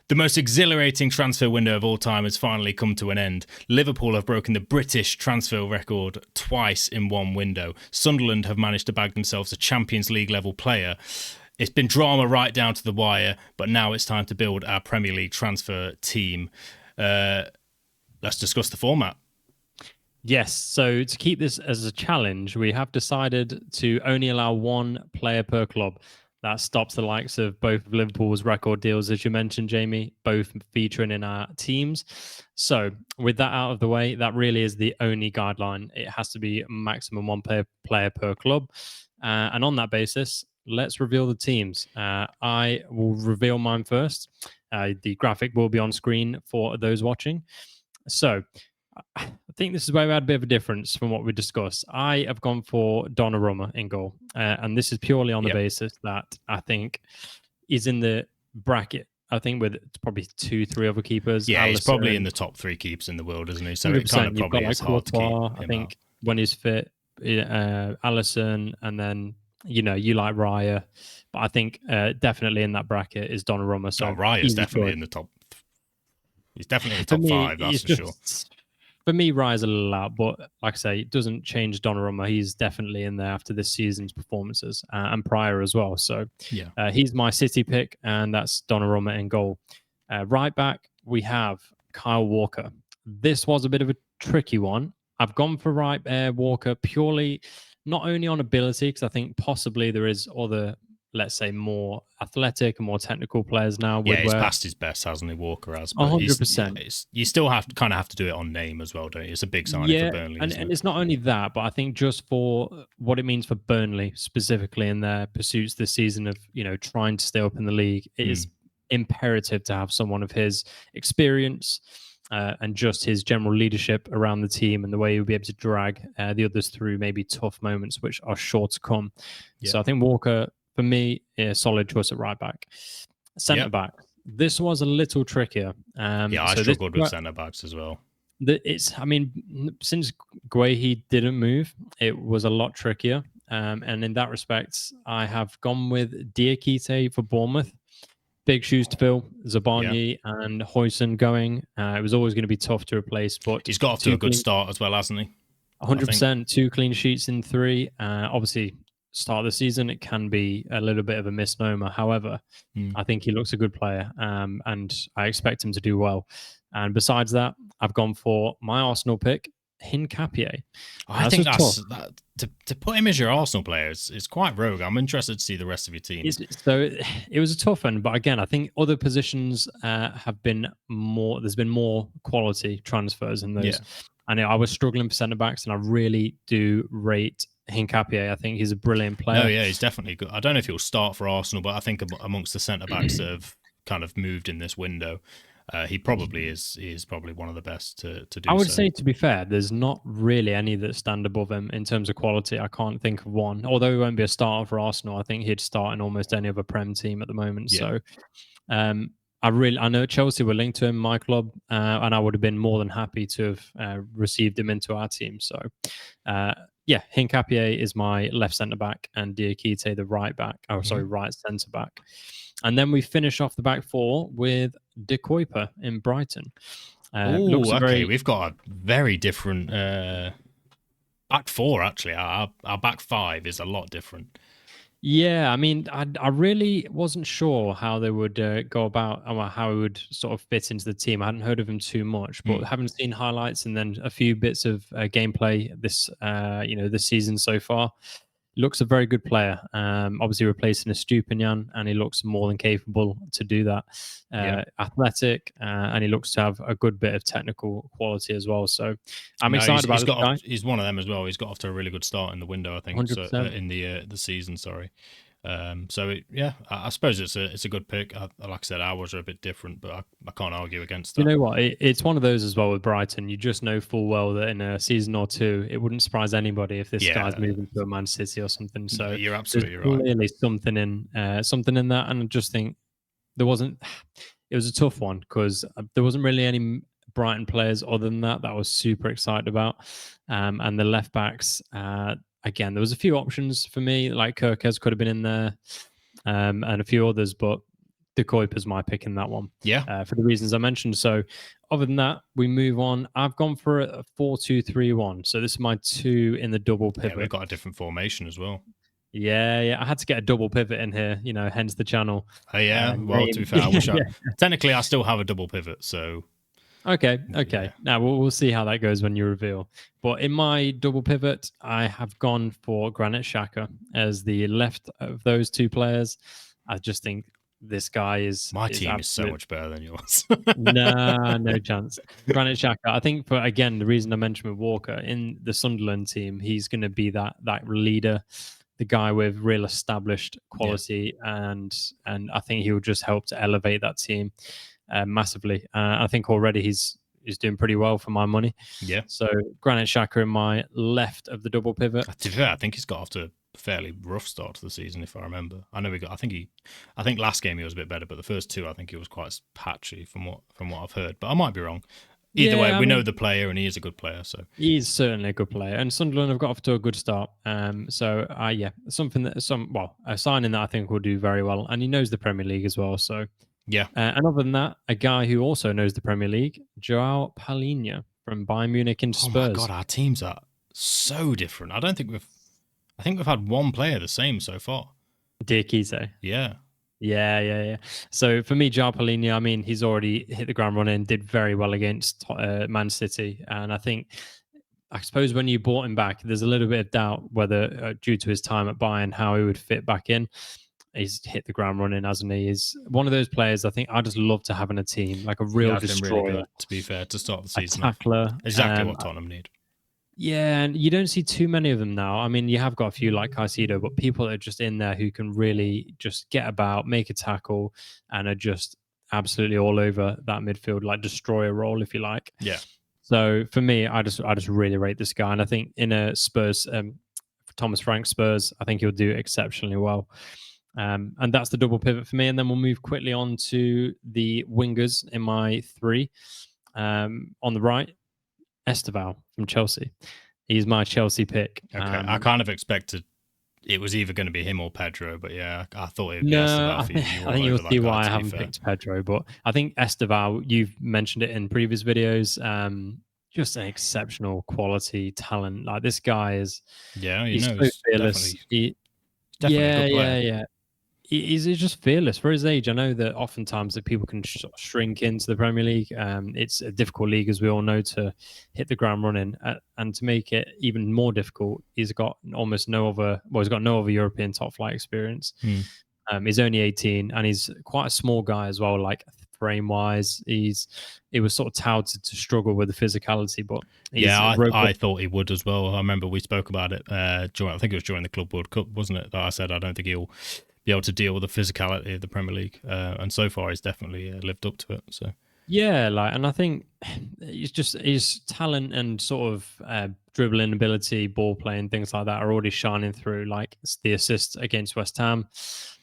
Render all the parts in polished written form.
The most exhilarating transfer window of all time has finally come to an end. Liverpool have broken the British transfer record twice in one window. Sunderland have managed to bag themselves a Champions League level player. It's been drama right down to the wire, but now it's time to build our Premier League transfer team. Let's discuss the format. Yes, so to keep this as a challenge, we have decided to only allow one player per club. That stops the likes of both of Liverpool's record deals, as you mentioned, Jamie, both featuring in our teams. So with that out of the way, that really is the only guideline. It has to be maximum one player per club. And on that basis, let's reveal the teams. I will reveal mine first. The graphic will be on screen for those watching. So I think this is where we had a bit of a difference from what we discussed. I have gone for Donnarumma in goal, and this is purely on the basis that I think he's in the bracket. I think with probably 2-3 other keepers. Yeah, Alisson, he's probably in the top 3 keepers in the world, isn't he? So it kind of probably is hard to keep him I think out. When he's fit, Alisson, and then you like Raya, but I think definitely in that bracket is Donnarumma. So Raya's definitely in the top. He's definitely in the top 5. That's for sure. For me, Raya's a little out, but like I say, it doesn't change Donnarumma. He's definitely in there after this season's performances and prior as well. So he's my City pick, and that's Donnarumma in goal. Right back, we have Kyle Walker. This was a bit of a tricky one. I've gone for Walker purely not only on ability, because I think possibly there is other, let's say, more athletic and more technical players now. Yeah, he's past his best, hasn't he? Walker has. 100%. You still have to do it on name as well, don't you? It's a big signing for Burnley. And it's not only that, but I think just for what it means for Burnley specifically in their pursuits this season of trying to stay up in the league, it is imperative to have someone of his experience and just his general leadership around the team and the way he'll be able to drag the others through maybe tough moments which are sure to come. Yeah. So I think Walker, for me, a solid choice at right back. Centre back. This was a little trickier. I struggled with centre backs as well. Since Guehi didn't move, it was a lot trickier. And in that respect, I have gone with Diakite for Bournemouth. Big shoes to fill. Zabarnyi and Huijsen going. It was always going to be tough to replace, but he's got off to a good start as well, hasn't he? 100%. 2 clean sheets in 3. Obviously, start of the season, it can be a little bit of a misnomer. However, I think he looks a good player, and I expect him to do well. And besides that, I've gone for my Arsenal pick, Hincapié. I think that's to put him as your Arsenal player is quite rogue. I'm interested to see the rest of your team. So it was a tough one, but again, I think other positions have been more. There's been more quality transfers in those. Yeah. And I was struggling for centre backs, and I really do rate Hincapié. I think he's a brilliant player. No, yeah, he's definitely good. I don't know if he'll start for Arsenal, but I think amongst the centre backs that have kind of moved in this window, he probably is probably one of the best to do. I would say, to be fair, there's not really any that stand above him in terms of quality. I can't think of one. Although he won't be a starter for Arsenal, I think he'd start in almost any other Prem team at the moment. Yeah. So I know Chelsea were linked to him, my club, and I would have been more than happy to have received him into our team. So, Hincapié is my left centre back, and Diakite the right back. Right centre back. And then we finish off the back 4 with De Kuyper in Brighton. We've got a very different back 4. Actually, our back 5 is a lot different. Yeah, I really wasn't sure how they would go about, or how he would sort of fit into the team. I hadn't heard of him too much, but having seen highlights and then a few bits of gameplay this season so far, looks a very good player. Obviously replacing Estupinian, and he looks more than capable to do that. Athletic, and he looks to have a good bit of technical quality as well. So I'm excited about this guy. He's one of them as well. He's got off to a really good start in the window, I think, so, in the season. Sorry. I suppose it's a good pick. Like I said, ours are a bit different, but I can't argue against that. You know what? It's one of those as well with Brighton. You just know full well that in a season or two, it wouldn't surprise anybody if this guy's moving to a Man City or something. So you're absolutely right. Clearly something in that, and I just think it was a tough one because there wasn't really any Brighton players other than that I was super excited about, and the left backs. Again, there was a few options for me, like Kirkes could have been in there, and a few others, but De Kuiper's my pick in that one. Yeah. For the reasons I mentioned. So other than that, we move on. I've gone for a 4-2-3-1. So this is my 2 in the double Yeah, we've pivot. got a different formation as well. Yeah. I had to get a double pivot in here, hence the channel. Oh, yeah. Well, to be Name. fair, technically I still have a double pivot, so Okay. yeah. Now we'll see how that goes when you reveal. But in my double pivot, I have gone for Granit Xhaka as the left of those two players. I just think this guy is My team is so absolute. much better than yours. Nah, no chance. Granit Xhaka. I think for again the reason I mentioned with Walker in the Sunderland team, he's going to be that leader, the guy with real established Yeah. quality, and I think he will just help to elevate that team massively. I think already he's doing pretty well for my money. Yeah. So Granit Xhaka in my left of the double pivot. To be fair, I think he's got off to a fairly rough start to the season, if I remember. I know I think last game he was a bit better, but the first two I think he was quite patchy from what I've heard. But I might be wrong. Either way, we know the player and he is a good player. So he's certainly a good player, and Sunderland have got off to a good start. So a signing that I think will do very well, and he knows the Premier League as well. So yeah. And other than that, a guy who also knows the Premier League, Joao Palhinha from Bayern Munich and Spurs. Oh my god, our teams are so different. I think we've had one player the same so far. Diakite. Yeah. Yeah. So for me, Joao Palhinha, I mean, he's already hit the ground running, did very well against Man City. And I suppose when you bought him back, there's a little bit of doubt whether, due to his time at Bayern, how he would fit back in. He's hit the ground running, hasn't he? He's one of those players I think I just love to have in a team, like a real destroyer. Really good, to be fair, to start the season. A tackler. Exactly what Tottenham need. Yeah, and you don't see too many of them now. I mean, you have got a few like Caicedo, but people that are just in there who can really just get about, make a tackle, and are just absolutely all over that midfield, like destroyer role, if you like. Yeah. So for me, I just really rate this guy, and I think in a Spurs, Thomas Frank Spurs, I think he'll do exceptionally well. And that's the double pivot for me. And then we'll move quickly on to the wingers in my 3. On the right, Esteval from Chelsea. He's my Chelsea pick. Okay, I kind of expected it was either going to be him or Pedro, but yeah, I thought it would be Esteval. Esteval. I think you'll see why I haven't picked Pedro, but I think Esteval, you've mentioned it in previous videos, just an exceptional quality talent. Like this guy is, he's so fearless. Definitely a good player. He's just fearless for his age. I know that oftentimes that people can shrink into the Premier League. It's a difficult league, as we all know, to hit the ground running, and to make it even more difficult, he's got almost no other. Well, he's got no other European top flight experience. He's only 18, and he's quite a small guy as well. Like frame wise, he was sort of touted to struggle with the physicality, but I thought he would as well. I remember we spoke about it. I think it was during the Club World Cup, wasn't it? That I said I don't think he'll be able to deal with the physicality of the Premier League, and so far he's definitely lived up to it. So yeah, and I think it's just his talent and sort of dribbling ability, ball playing, things like that are already shining through. Like the assist against West Ham,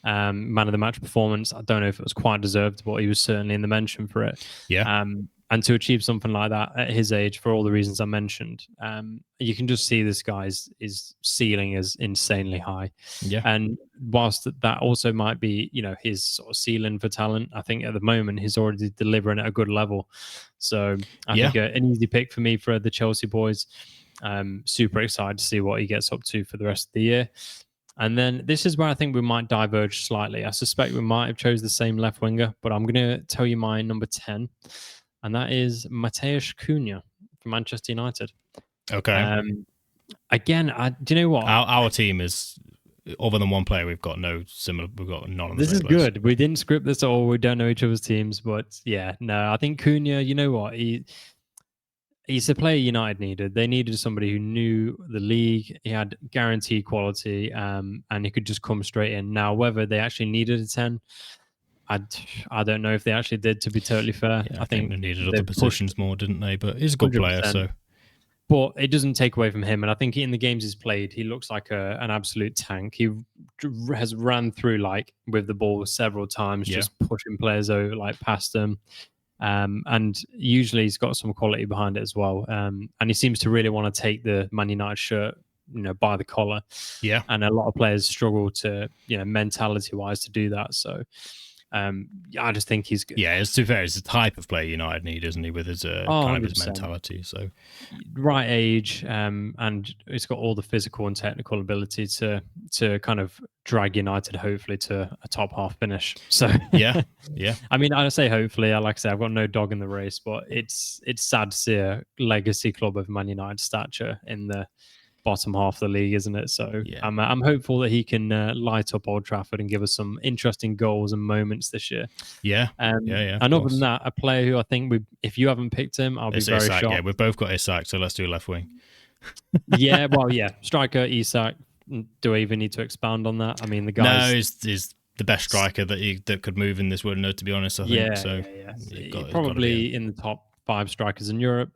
man of the match performance. I don't know if it was quite deserved, but he was certainly in the mention for it. Yeah. And to achieve something like that at his age, for all the reasons I mentioned, you can just see this guy's ceiling is insanely high. Yeah. And whilst that also might be, his sort of ceiling for talent, I think at the moment he's already delivering at a good level. So I think an easy pick for me for the Chelsea boys. Super excited to see what he gets up to for the rest of the year. And then this is where I think we might diverge slightly. I suspect we might have chose the same left winger, but I'm going to tell you my number 10. And that is Mateusz Cunha from Manchester United. Okay. Again, do you know what? Our team is, other than one player, we've got none on this the is list. Good. We didn't script this at all. We don't know each other's teams, but yeah, no, I think Cunha, you know what? He's a player United needed. They needed somebody who knew the league. He had guaranteed quality, and he could just come straight in. Now, whether they actually needed a 10, I don't know if they actually did, to be totally fair. Yeah, I think they needed other positions more, didn't they? But he's a good 100%. Player, so. But it doesn't take away from him. And I think in the games he's played, he looks like an absolute tank. He has ran through with the ball several times, just pushing players over, past them. And usually he's got some quality behind it as well. And he seems to really want to take the Man United shirt, by the collar. Yeah. And a lot of players struggle to, mentality-wise to do that. So I just think he's good. Yeah, it's too fair. It's the type of player United need, isn't he, with his kind of his 100%. mentality. So right age, and he's got all the physical and technical ability to kind of drag United hopefully to a top half finish. So yeah. I mean, I say hopefully. Like I say, I've got no dog in the race, but it's sad to see a legacy club of Man United stature in the bottom half of the league, isn't it? So Yeah. I'm hopeful that he can light up Old Trafford and give us some interesting goals and moments this year. Yeah. And other than that, a player who I think if you haven't picked him, I'll be very Isak, shocked. yeah, we've both got Isak, so let's do left wing. Yeah, well, yeah, striker Isak. Do I even need to expound on that? I mean, the guy. No, is the best striker that could move in this window. To be honest, I think so. Yeah. Probably in the top 5 strikers in Europe,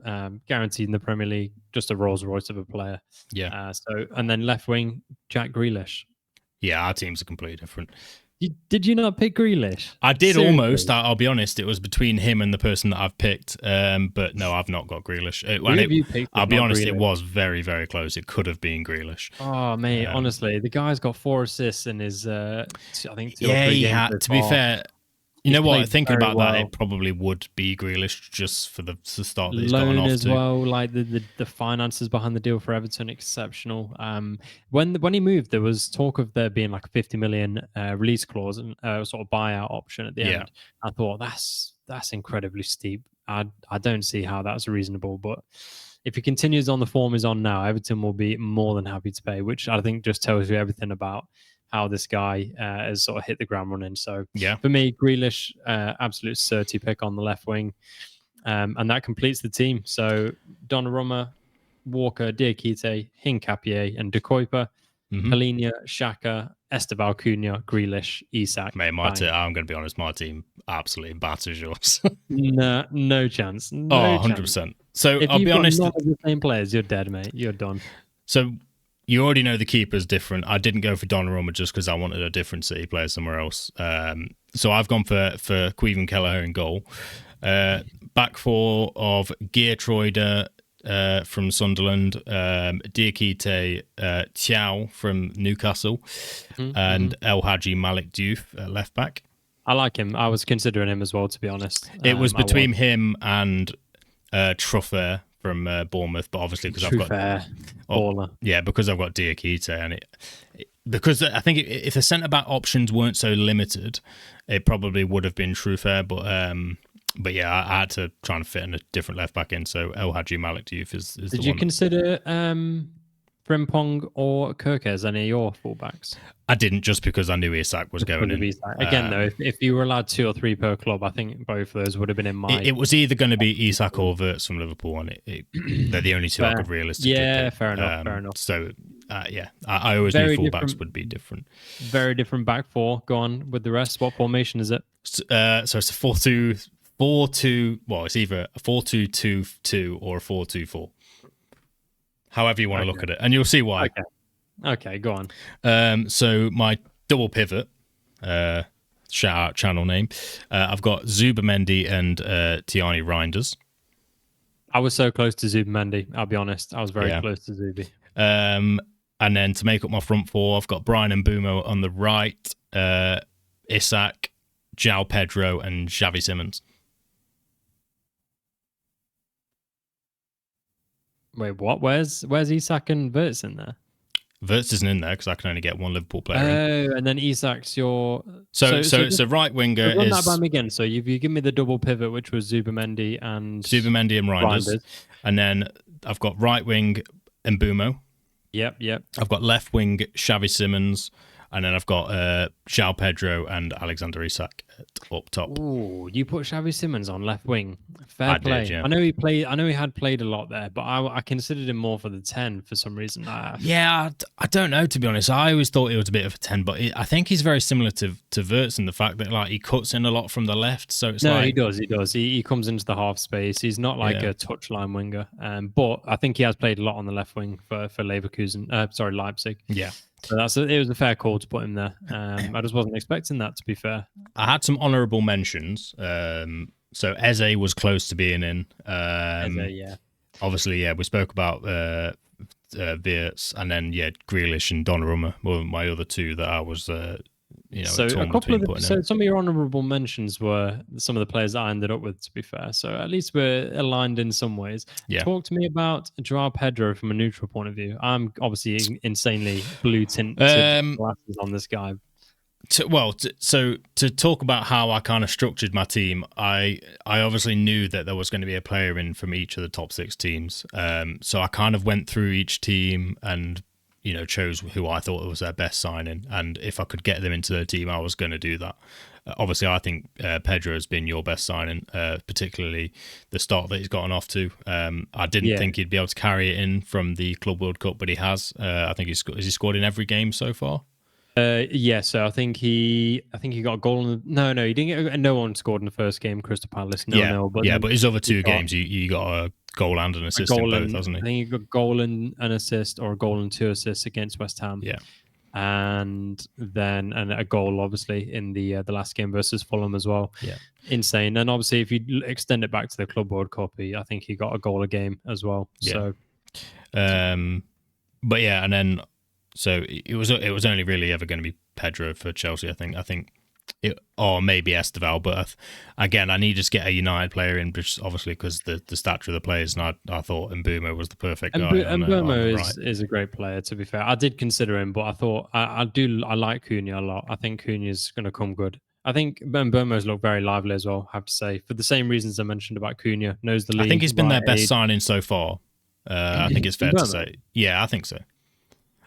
guaranteed in the Premier League. Just a Rolls Royce of a player. Yeah. And then left wing Jack Grealish. Yeah, our teams are completely different. Did you not pick Grealish? I did. Seriously? Almost. I'll be honest. It was between him and the person that I've picked. But no, I've not got Grealish. I'll be honest. Grealish? It was very, very close. It could have been Grealish. Oh mate, honestly, the guy's got 4 assists in his. I think 2 or 3 he games had. So to be fair. You know what? Thinking about well. that, it probably would be Grealish just for the start that he's Loan gone off as to. well. Like the finances behind the deal for Everton, exceptional. When he moved, there was talk of there being like a 50 million release clause and sort of buyout option at the end. I thought that's incredibly steep. I don't see how that's reasonable, but if he continues on the form he's on now, Everton will be more than happy to pay, which I think just tells you everything about how this guy has sort of hit the ground running. So for me, Grealish, absolute certy pick on the left wing. And that completes the team. So Donnarumma, Walker, Diakite, Hincapié, and De Kuyper, Palhinha, Xhaka, Esteban Cunha, Grealish, Isak. Mate, I'm going to be honest, my team absolutely batters yours. No chance. No 100%. So if I'll be honest. If you've got none of the same players, you're dead, mate. You're done. So you already know the keeper's different. I didn't go for Donnarumma just because I wanted a different City player somewhere else. So I've gone for Queven Kelleher in goal. Back 4 of Geertruida from Sunderland, Diakite, Thiaw from Newcastle, and El Hadji Malik Diouf at left back. I like him. I was considering him as well, to be honest. It was between him and Truffert from Bournemouth, but obviously because I've got baller. Because I've got Diakite, and because I think if the centre back options weren't so limited, it probably would have been Truffert, but yeah, I had to try and fit in a different left back in. So El Hadji Malik Diouf is the one. Did you consider Frimpong or Kirk as any of your fullbacks? I didn't, just because I knew Isak was going in. Again, though, if you were allowed 2 or 3 per club, I think both of those would have been in my... It was either going to be Isak or Wirtz from Liverpool, and they're the only 2 I could realistically pick. Fair enough. So, I always knew fullbacks would be different. Very different back 4. Go on with the rest. What formation is it? So it's a 4-2... Well, it's either a 4-2-2-2 or a 4-2-4. However you want to look at it. And you'll see why. Okay, go on. So my double pivot, shout out channel name, I've got Zubamendi and Tiani Reinders. I was so close to Zubamendi, I'll be honest. I was very close to Zubi. And then to make up my front 4, I've got Brian and Mbumo on the right, Isak, João Pedro, and Xavi Simons. Wait, what? Where's Isak and Wirtz in there? Wirtz isn't in there because I can only get one Liverpool player in. And then Isak's your... So right winger run is... that by me again. So you give me the double pivot, which was Zubamendi and Reinders. And then I've got right wing Mbumo. Yep. I've got left wing Xavi Simons. And then I've got João Pedro and Alexander Isak up top. Ooh, you put Xavi Simons on left wing. Fair play. Did, yeah. I know he had played a lot there, but I considered him more for the 10 for some reason. Yeah, I don't know, to be honest. I always thought he was a bit of a 10, but I think he's very similar to Wirtz in the fact that he cuts in a lot from the left. So it's he does. He comes into the half space. He's not like a touchline winger, but I think he has played a lot on the left wing for Leverkusen. Leipzig. Yeah. So it was a fair call to put him there. I just wasn't expecting that, to be fair. I had some honourable mentions. So Eze was close to being in. Eze, Obviously, we spoke about Wirtz, and then Grealish and Donnarumma were my other 2 that I was So a torn couple of between putting so in. some of your honourable mentions were some of the players that I ended up with. To be fair, so at least we're aligned in some ways. Yeah. Talk to me about Joao Pedro from a neutral point of view. I'm obviously insanely blue tinted glasses on this guy. To talk about how I kind of structured my team, I obviously knew that there was going to be a player in from each of the top 6 teams. So I kind of went through each team and chose who I thought was their best signing, and if I could get them into their team, I was going to do that. Obviously, I think Pedro has been your best signing, particularly the start that he's gotten off to. I didn't think he'd be able to carry it in from the Club World Cup, but he has. I think has he scored in every game so far? Yeah, so I think he got a goal. No, he didn't get. No one scored in the first game, Crystal Palace. No. But his other 2 games, you got a goal and an assist in both, hasn't he? I think he got a goal and an assist, or a goal and 2 assists against West Ham. Yeah, and then a goal, obviously, in the last game versus Fulham as well. Yeah, insane. And obviously, if you extend it back to the Club World Cup, I think he got a goal a game as well. Yeah. So, but yeah, and then. So it was only really ever going to be Pedro for Chelsea, I think, or maybe Esteval. But again, I needed to get a United player in, just obviously because the stature of the players, and I thought Mbeumo was the perfect guy. Mbeumo is a great player. To be fair, I did consider him, but I thought I like Cunha a lot. I think Cunha's going to come good. I think Mbeumo's looked very lively as well, I have to say, for the same reasons I mentioned about Cunha. Knows the league. I think he's been their best signing so far. I think it's fair to say. Yeah, I think so.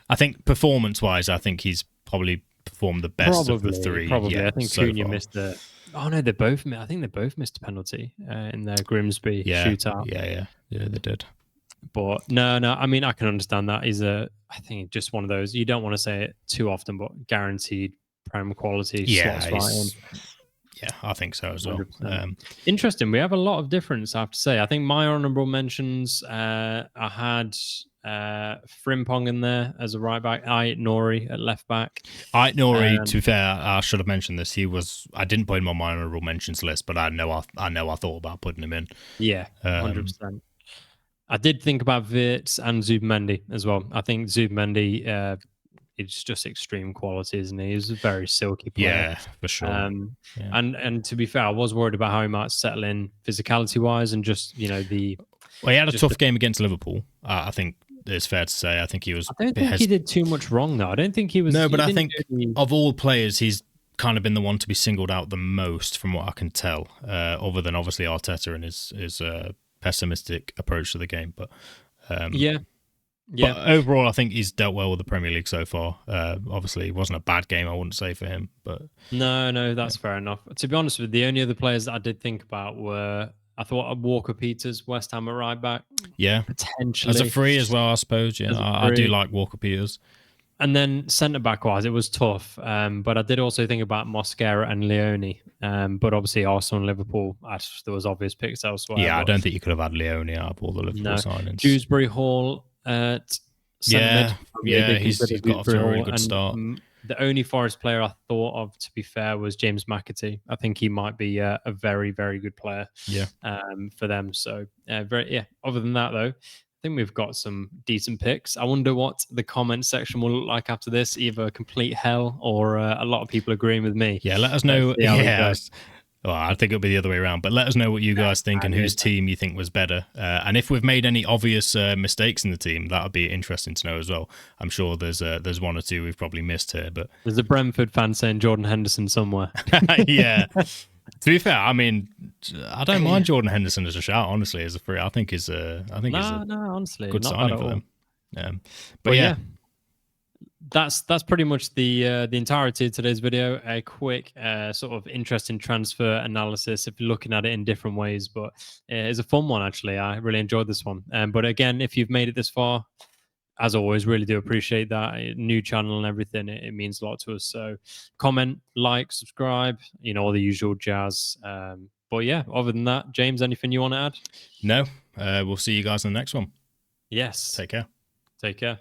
I think performance-wise, I think he's probably performed the best of the 3. Probably, yeah, I think so Cunha far. missed the. Oh no, they both. I think they both missed a penalty in their Grimsby shootout. Yeah, they did. But no. I mean, I can understand that. I think just one of those. You don't want to say it too often, but guaranteed prem quality slots right in. Yeah, I think so as well. Interesting. We have a lot of difference, I have to say. I think my honourable mentions, I had Frimpong in there as a right back, Ait Nori at left back. Ait Nori, to be fair, I should have mentioned this. I didn't put him on my honourable mentions list, but I know I thought about putting him in. Yeah, 100%. I did think about Wirtz and Zubimendi as well. I think Zubimendi, it's just extreme quality, isn't he? He's a very silky player. Yeah, for sure. And to be fair, I was worried about how he might settle in physicality wise, and just Well, he had a tough game against Liverpool. I think it's fair to say. I think he was. I don't think he did too much wrong though. I don't think he was. No, but I think of all players, he's kind of been the one to be singled out the most, from what I can tell. Other than obviously Arteta and his pessimistic approach to the game, but yeah. But overall, I think he's dealt well with the Premier League so far. Obviously, it wasn't a bad game, I wouldn't say, for him. But no, that's fair enough. To be honest with you, the only other players that I did think about were, I thought, Walker Peters, West Ham at right back. Yeah, potentially as a free as well, I suppose. Yeah, I do like Walker Peters. And then centre back wise, it was tough. But I did also think about Mosquera and Leone. But obviously, Arsenal and Liverpool, there was obvious picks elsewhere. Yeah, I don't think you could have had Leone out of all the Liverpool signings. Dewsbury Hall at centre mid. He's got off to a really good start. The only Forest player I thought of, to be fair, was James McAtee. I think he might be a very, very good player. For them. So Other than that, though, I think we've got some decent picks. I wonder what the comment section will look like after this. Either complete hell or a lot of people agreeing with me. Yeah, let us know. Well, I think it'll be the other way around, but let us know what you guys think and whose team you think was better. And if we've made any obvious mistakes in the team, that would be interesting to know as well. I'm sure there's one or two we've probably missed here, but there's a Brentford fan saying Jordan Henderson somewhere. Yeah. To be fair, I mean, I don't mind Jordan Henderson as a shout, honestly, as a free. I think he's honestly, good signing for them. But yeah. That's pretty much the entirety of today's video. A quick sort of interesting transfer analysis if you're looking at it in different ways, but it's a fun one actually. I really enjoyed this one. But again, if you've made it this far, as always, really do appreciate that. New channel and everything, it means a lot to us. So comment, like, subscribe, all the usual jazz. But yeah, other than that, James, anything you want to add? No. We'll see you guys in the next one. Yes. Take care. Take care.